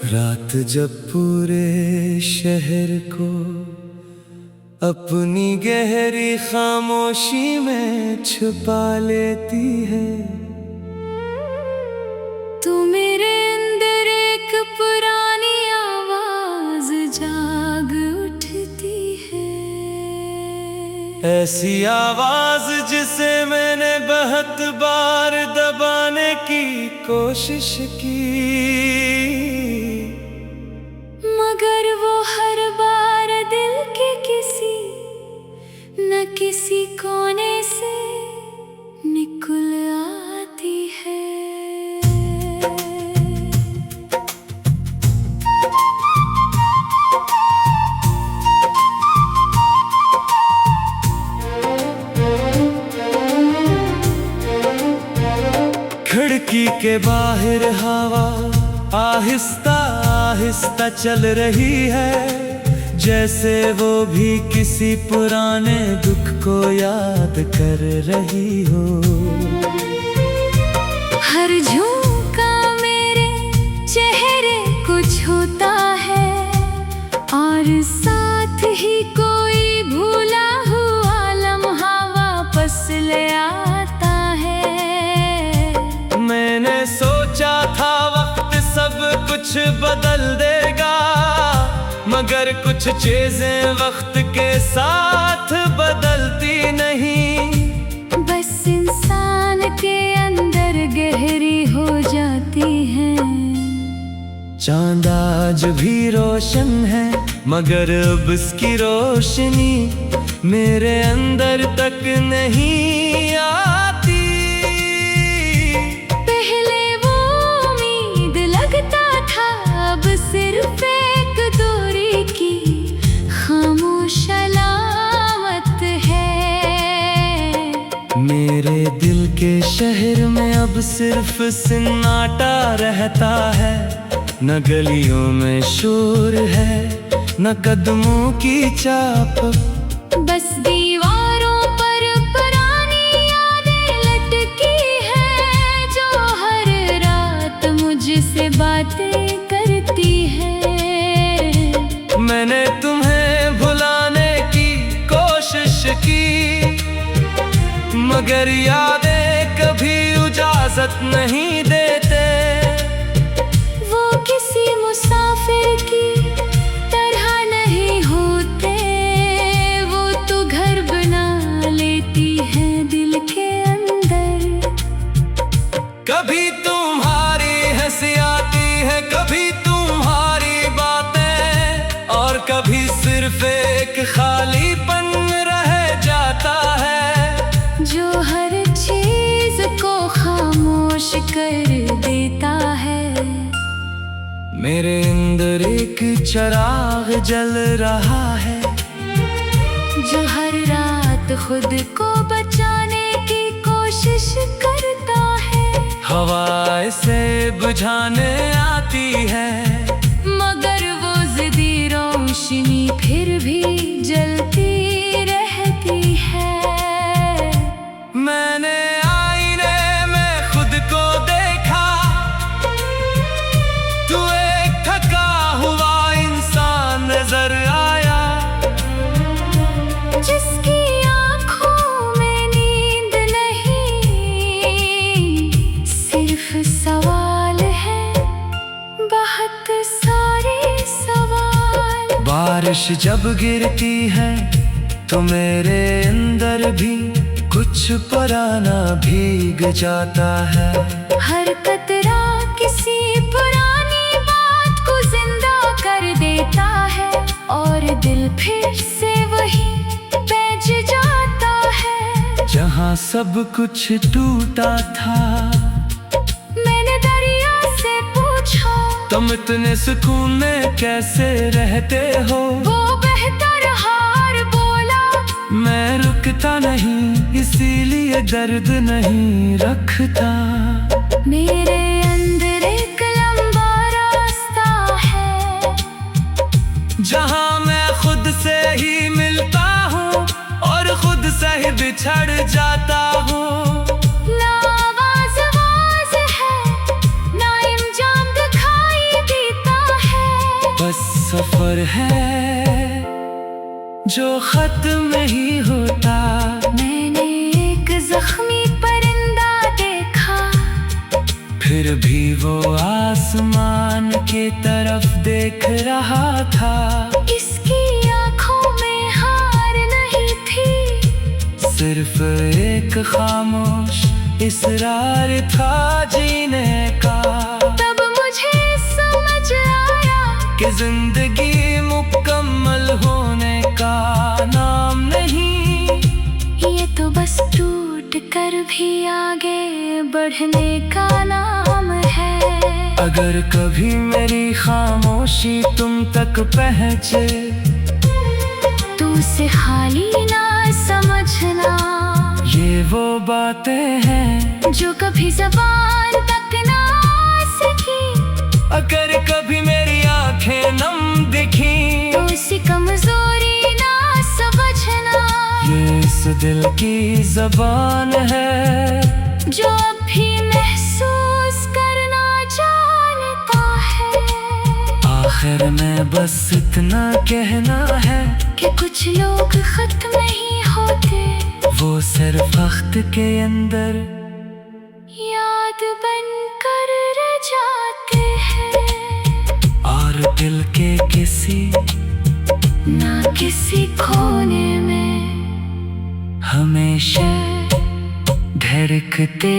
रात जब पूरे शहर को अपनी गहरी खामोशी में छुपा लेती है, तू मेरे अंदर एक पुरानी आवाज जाग उठती है। ऐसी आवाज जिसे मैंने बहुत बार दबाने की कोशिश की, मगर वो हर बार दिल के किसी न किसी कोने से निकल आती है। खिड़की के बाहर हवा आहिस्ता आहिस्ता चल रही है, जैसे वो भी किसी पुराने दुख को याद कर रही हो। हर झोंका मेरे चेहरे को छूता है और साथ ही कोई भूला हुआ लम्हा वापस ले आता है। मैंने सोचा था वक्त सब कुछ बदल देगा, मगर कुछ चीजें वक्त के साथ बदलती नहीं, बस इंसान के अंदर गहरी हो जाती है। चांद आज भी रोशन है, मगर अब इसकी रोशनी मेरे अंदर तक नहीं आती। पहले वो उम्मीद लगता था, अब सिर्फ एक दूरी की खामोश अलामत है। मेरे दिल के शहर में अब सिर्फ सन्नाटा रहता है, न गलियों में शोर है न कदमों की चाप, बस दीवारों पर पुरानी यादें लटकी है, जो हर रात मुझसे बातें करती है। मैंने तुम्हें भुलाने की कोशिश की, मगर यादें कभी इजाजत नहीं देते। वो किसी मुसाफिर की तरह नहीं होते, वो तो घर बना लेती है दिल के अंदर। कभी तुम्हारी हंसी आती है, कभी तुम्हारी बातें, और कभी सिर्फ एक खालीपन रह जाता है, जो हर चीज को खामोश कर देता है। मेरे अंदर एक चिराग जल रहा है, जो हर रात खुद को बचाने की कोशिश करता है। हवा इसे बुझाने आती है, मगर वो ज़िद्दी रोशनी फिर भी जलती रहती है। मैंने आईने में खुद को देखा, तू एक थका हुआ इंसान नजर आया, जिसकी आँखों में नींद नहीं, सिर्फ सवाल है, बहुत सारे सवाल। बारिश जब गिरती है तो मेरे अंदर भी कुछ पुराना भीग जाता है। हर कतरा किसी पुरानी बात को जिंदा कर देता है, और दिल फिर से वही बैठ जाता है जहाँ सब कुछ टूटा था। मैंने दरिया से पूछा, तुम इतने सुकून में कैसे रहते हो? वो बेहतर हार बोला, मैं रुकता नहीं इसीलिए दर्द नहीं रखता। मेरे अंदर एक लंबा रास्ता है, जहाँ मैं खुद से ही मिलता बिछड़ जाता हूँ। ना आवाज आवाज है, ना इंजाम दिखाई देता है। बस सफर है जो खत्म ही होता। मैंने एक जख्मी परिंदा देखा, फिर भी वो आसमान की तरफ देख रहा था। इसकी आंखों में हार नहीं थी, सिर्फ एक खामोश इसरार था जीने का। तब मुझे समझ आया कि जिंदगी मुकम्मल होने का नाम नहीं, ये तो बस टूट कर भी आगे बढ़ने का नाम है। अगर कभी मेरी खामोशी तुम तक पहुंचे, तू उसे खाली ना समझना। ये वो बातें हैं जो कभी ज़बान तक ना आ सकी। अगर कभी मेरी आंखें नम दिखी, तो उसी कमजोरी ना समझना। ये इस दिल की ज़बान है जो अब भी महसूस करना जानता है। आखिर में बस इतना कहना है कि कुछ लोग खत्म नहीं होते, वो सिर्फ वक्त के अंदर याद बनकर रह जाते हैं। और दिल के किसी ना किसी कोने में हमेशा धड़कते